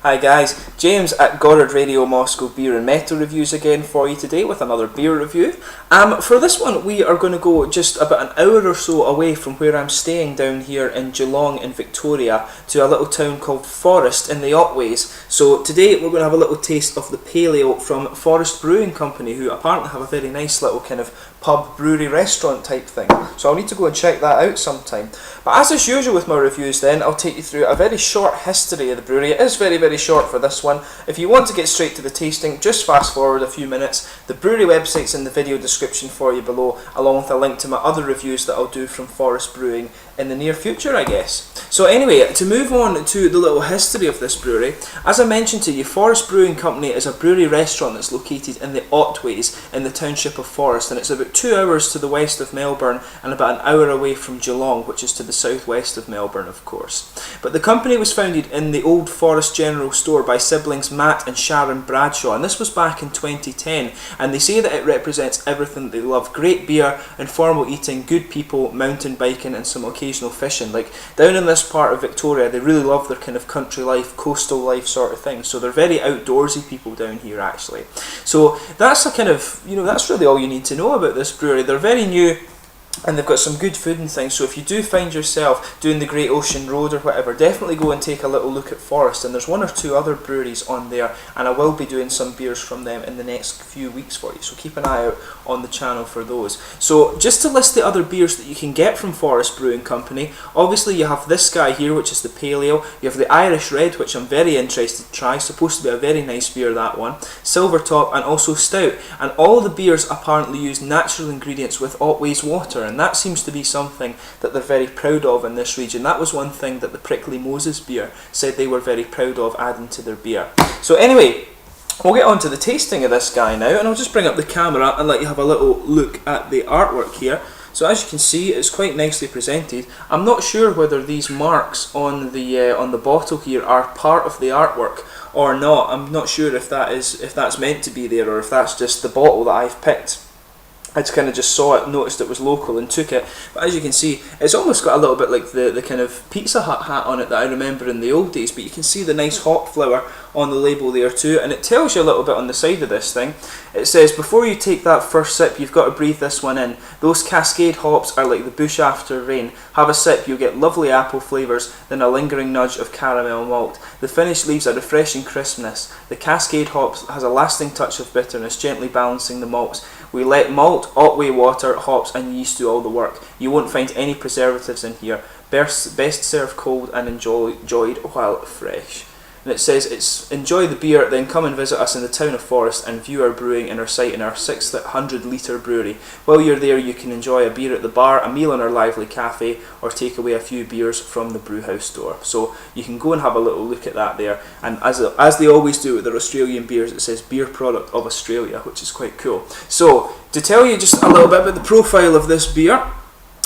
Hi guys, James at Goddard Radio Moscow Beer and Metal Reviews again for you today with another beer review. For this one we are going to go just about an hour or so away from where I'm staying down here in Geelong in Victoria to a little town called Forrest in the Otways. So today we're going to have a little taste of the Pale Ale from Forrest Brewing Company, who apparently have a very nice little kind of pub, brewery, restaurant type thing. So I'll need to go and check that out sometime. But as is usual with my reviews then, I'll take you through a very short history of the brewery. It is very short for this one. If you want to get straight to the tasting, just fast forward a few minutes. The brewery website's in the video description for you below, along with a link to my other reviews that I'll do from Forrest Brewing in the near future, I guess. So anyway, to move on to the little history of this brewery, as I mentioned to you, Forrest Brewing Company is a brewery restaurant that's located in the Otways in the township of Forrest, and it's about 2 hours to the west of Melbourne and about an hour away from Geelong, which is to the southwest of Melbourne, of course. But the company was founded in the old Forrest General Store by siblings Matt and Sharon Bradshaw, and this was back in 2010, and they say that it represents everything that they love: great beer, informal eating, good people, mountain biking and some occasional fishing. Like down in this part of Victoria, they really love their kind of country life, coastal life sort of thing, so they're very outdoorsy people down here actually. So that's a kind of, that's really all you need to know about this brewery. They're very new, and they've got some good food and things, so if you do find yourself doing the Great Ocean Road or whatever, definitely go and take a little look at Forrest. And there's one or two other breweries on there, and I will be doing some beers from them in the next few weeks for you, so keep an eye out on the channel for those. So just to list the other beers that you can get from Forrest Brewing Company, obviously you have this guy here, which is the Pale Ale. You have the Irish Red, which I'm very interested to try, supposed to be a very nice beer, that one. Silver Top, and also Stout. And all the beers apparently use natural ingredients with Otways water, and that seems to be something that they're very proud of in this region. That was one thing that the Prickly Moses beer said they were very proud of adding to their beer. So anyway, we'll get on to the tasting of this guy now, and I'll just bring up the camera and let you have a little look at the artwork here. So as you can see, it's quite nicely presented. I'm not sure whether these marks on the bottle here are part of the artwork or not. I'm not sure if that's meant to be there, or if that's just the bottle that I've picked. I just kind of just saw it, noticed it was local and took it. But as you can see, it's almost got a little bit like the kind of Pizza Hut hat on it that I remember in the old days, but you can see the nice hop flower on the label there too, and it tells you a little bit on the side of this thing. It says, before you take that first sip, you've got to breathe this one in. Those Cascade hops are like the bush after rain. Have a sip, you'll get lovely apple flavours, then a lingering nudge of caramel malt. The finish leaves a refreshing crispness. The Cascade hops has a lasting touch of bitterness, gently balancing the malts. We let malt, Otway water, hops and yeast do all the work. You won't find any preservatives in here. Best served cold and enjoyed while fresh. And it says, enjoy the beer, then come and visit us in the town of Forrest and view our brewing in our site in our 600 litre brewery. While you're there, you can enjoy a beer at the bar, a meal in our lively cafe, or take away a few beers from the brewhouse store. So you can go and have a little look at that there. And as they always do with their Australian beers, it says beer product of Australia, which is quite cool. So to tell you just a little bit about the profile of this beer,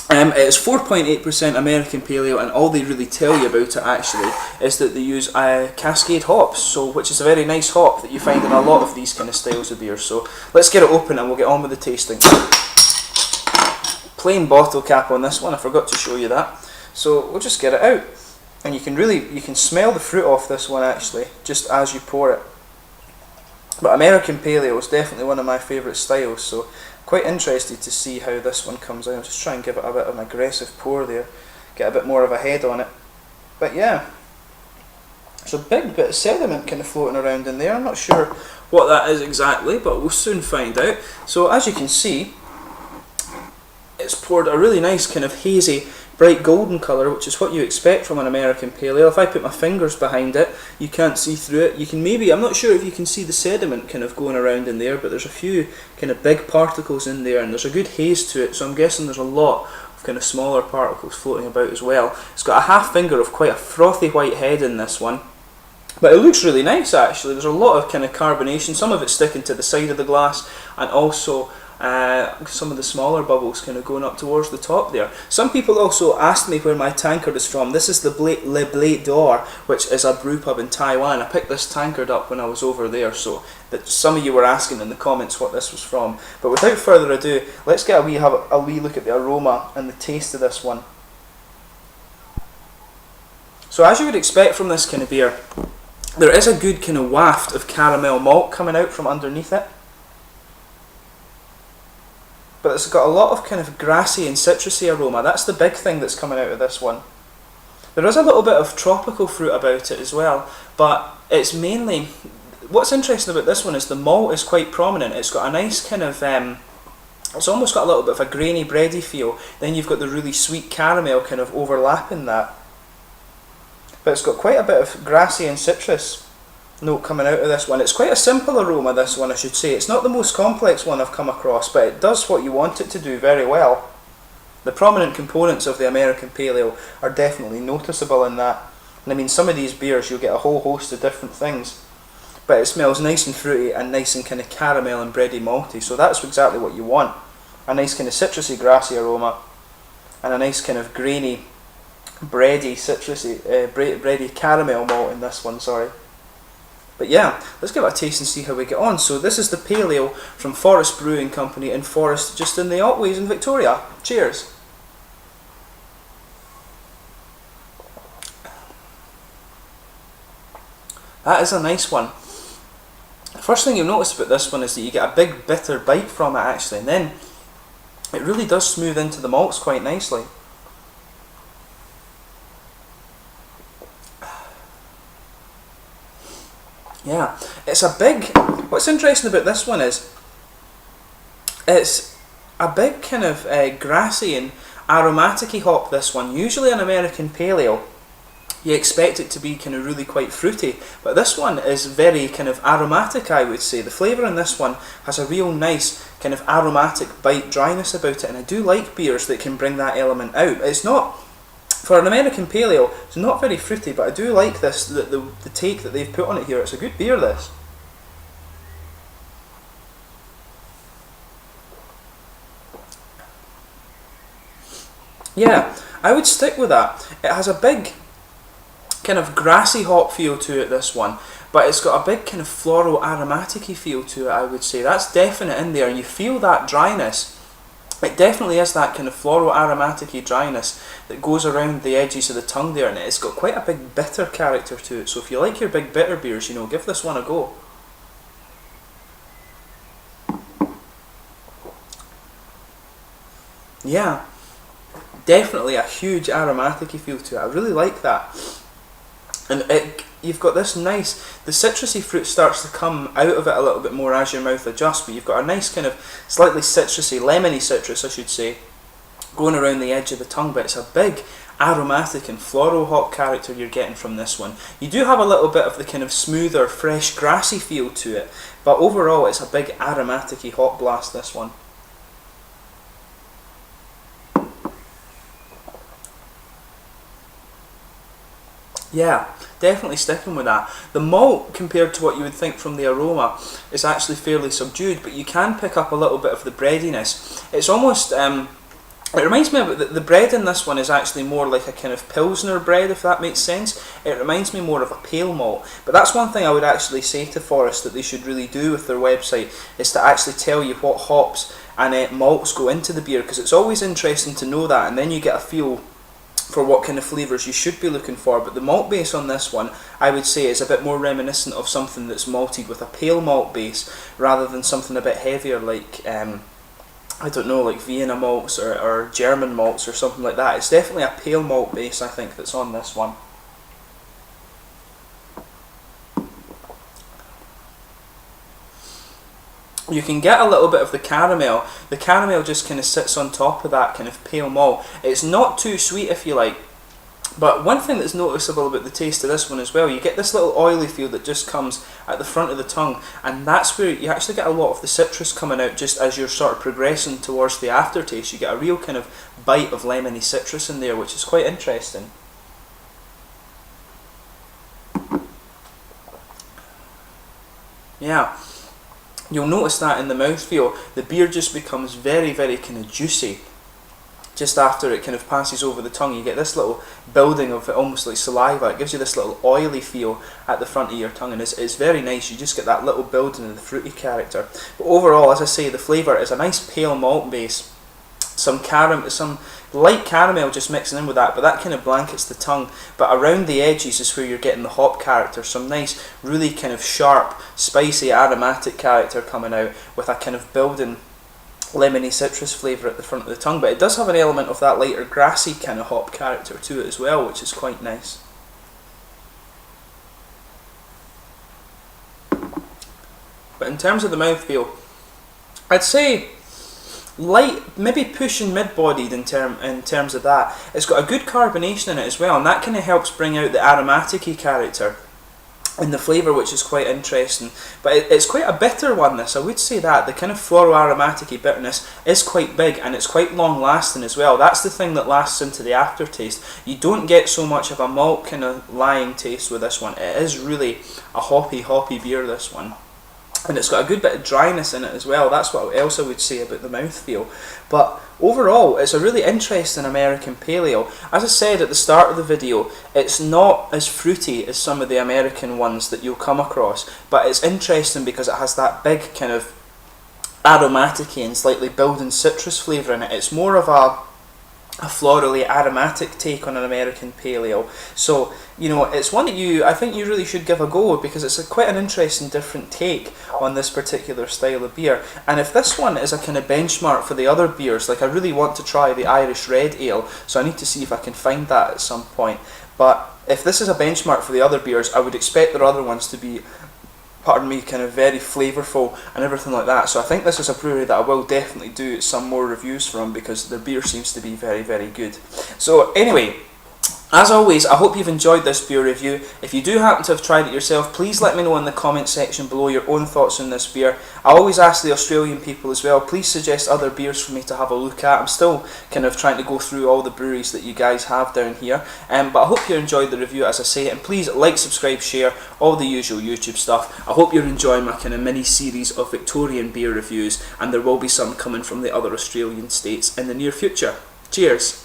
it's 4.8% American Pale Ale, and all they really tell you about it actually is that they use Cascade hops, which is a very nice hop that you find in a lot of these kind of styles of beer. So let's get it open and we'll get on with the tasting. Plain bottle cap on this one, I forgot to show you that. So we'll just get it out, and you can smell the fruit off this one actually, just as you pour it. But American Pale Ale is definitely one of my favourite styles, so quite interested to see how this one comes out. I'll just try and give it a bit of an aggressive pour there, get a bit more of a head on it. But yeah, there's a big bit of sediment kind of floating around in there. I'm not sure what that is exactly, but we'll soon find out. So as you can see, it's poured a really nice kind of hazy, bright golden colour, which is what you expect from an American Pale Ale. If I put my fingers behind it, you can't see through it. You can maybe, I'm not sure if you can see the sediment kind of going around in there, but there's a few kind of big particles in there, and there's a good haze to it, so I'm guessing there's a lot of kind of smaller particles floating about as well. It's got a half finger of quite a frothy white head in this one, but it looks really nice actually. There's a lot of kind of carbonation, some of it sticking to the side of the glass, and also some of the smaller bubbles kind of going up towards the top there. Some people also asked me where my tankard is from. This is the Le Blé d'Or, which is a brew pub in Taiwan. I picked this tankard up when I was over there, so that some of you were asking in the comments what this was from. But without further ado, let's get have a wee look at the aroma and the taste of this one. So as you would expect from this kind of beer, There is a good kind of waft of caramel malt coming out from underneath it. But it's got a lot of kind of grassy and citrusy aroma. That's the big thing that's coming out of this one. There is a little bit of tropical fruit about it as well, but it's mainly... What's interesting about this one is the malt is quite prominent. It's got a nice kind of... it's almost got a little bit of a grainy, bready feel. Then you've got the really sweet caramel kind of overlapping that. But it's got quite a bit of grassy and citrus note coming out of this one. It's quite a simple aroma, this one, I should say. It's not the most complex one I've come across, but it does what you want it to do very well. The prominent components of the American Pale Ale are definitely noticeable in that. And I mean, some of these beers you'll get a whole host of different things. But it smells nice and fruity and nice and kind of caramel and bready malty, so that's exactly what you want. A nice kind of citrusy, grassy aroma, and a nice kind of grainy, bready, citrusy, bready caramel malt in this one, sorry. But yeah, let's give it a taste and see how we get on. So this is the Pale Ale from Forrest Brewing Company in Forrest, just in the Otways in Victoria. Cheers. That is a nice one. The first thing you'll notice about this one is that you get a big bitter bite from it actually, and then it really does smooth into the malts quite nicely. Yeah, it's a big... What's interesting about this one is it's a big kind of grassy and aromatic-y hop, this one. Usually an American Pale Ale, you expect it to be kind of really quite fruity, but this one is very kind of aromatic, I would say. The flavour in this one has a real nice kind of aromatic bite dryness about it, and I do like beers that can bring that element out. It's not... For an American Pale Ale, it's not very fruity, but I do like this, the take that they've put on it here. It's a good beer, this. Yeah, I would stick with that. It has a big kind of grassy hop feel to it, this one, but it's got a big kind of floral aromatic-y feel to it, I would say. That's definite in there, and you feel that dryness. It definitely is that kind of floral aromatic-y dryness that goes around the edges of the tongue there, and it's got quite a big bitter character to it. So if you like your big bitter beers, you know, give this one a go. Yeah, definitely a huge aromatic-y feel to it. I really like that. And you've got this nice, the citrusy fruit starts to come out of it a little bit more as your mouth adjusts, but you've got a nice kind of slightly citrusy, lemony citrus, I should say, going around the edge of the tongue, but it's a big aromatic and floral hop character you're getting from this one. You do have a little bit of the kind of smoother, fresh, grassy feel to it, but overall it's a big aromatic-y hop blast, this one. Yeah, definitely sticking with that. The malt, compared to what you would think from the aroma, is actually fairly subdued, but you can pick up a little bit of the breadiness. It's almost, it reminds me of, the bread in this one is actually more like a kind of Pilsner bread, if that makes sense. It reminds me more of a pale malt. But that's one thing I would actually say to Forrest that they should really do with their website, is to actually tell you what hops and malts go into the beer, because it's always interesting to know that, and then you get a feel for what kind of flavours you should be looking for. But the malt base on this one, I would say, is a bit more reminiscent of something that's malted with a pale malt base, rather than something a bit heavier like, I don't know, like Vienna malts or German malts or something like that. It's definitely a pale malt base, I think, that's on this one. You can get a little bit of the caramel. The caramel just kind of sits on top of that kind of pale malt. It's not too sweet, if you like. But one thing that's noticeable about the taste of this one as well, you get this little oily feel that just comes at the front of the tongue, and that's where you actually get a lot of the citrus coming out just as you're sort of progressing towards the aftertaste. You get a real kind of bite of lemony citrus in there, which is quite interesting. Yeah. You'll notice that in the mouthfeel, the beer just becomes very, very kind of juicy. Just after it kind of passes over the tongue, you get this little building of it, almost like saliva. It gives you this little oily feel at the front of your tongue, and it's very nice. You just get that little building of the fruity character. But overall, as I say, the flavour is a nice pale malt base, some light caramel just mixing in with that, but that kind of blankets the tongue. But around the edges is where you're getting the hop character, some nice, really kind of sharp, spicy, aromatic character coming out with a kind of building lemony citrus flavour at the front of the tongue. But it does have an element of that lighter grassy kind of hop character to it as well, which is quite nice. But in terms of the mouthfeel, I'd say light, maybe pushing mid-bodied in terms of that. It's got a good carbonation in it as well, and that kind of helps bring out the aromatic-y character in the flavour, which is quite interesting. But it's quite a bitter one, this, I would say that. The kind of floral aromatic-y bitterness is quite big, and it's quite long-lasting as well. That's the thing that lasts into the aftertaste. You don't get so much of a malt kind of lying taste with this one. It is really a hoppy beer, this one. And it's got a good bit of dryness in it as well. That's what else I would say about the mouthfeel. But overall, it's a really interesting American Pale Ale. As I said at the start of the video, it's not as fruity as some of the American ones that you'll come across, but it's interesting because it has that big kind of aromatic and slightly building citrus flavour in it. It's more of a florally aromatic take on an American Pale Ale. So, you know, it's one that I think you really should give a go, because it's quite an interesting different take on this particular style of beer. And if this one is a kind of benchmark for the other beers, like I really want to try the Irish Red Ale, so I need to see if I can find that at some point. But if this is a benchmark for the other beers, I would expect their other ones to be, pardon me, kind of very flavourful and everything like that. So I think this is a brewery that I will definitely do some more reviews from, because their beer seems to be very, very good. So anyway, as always, I hope you've enjoyed this beer review. If you do happen to have tried it yourself, please let me know in the comment section below your own thoughts on this beer. I always ask the Australian people as well, please suggest other beers for me to have a look at. I'm still kind of trying to go through all the breweries that you guys have down here. But I hope you enjoyed the review, as I say, and please like, subscribe, share, all the usual YouTube stuff. I hope you're enjoying my kind of mini series of Victorian beer reviews, and there will be some coming from the other Australian states in the near future. Cheers!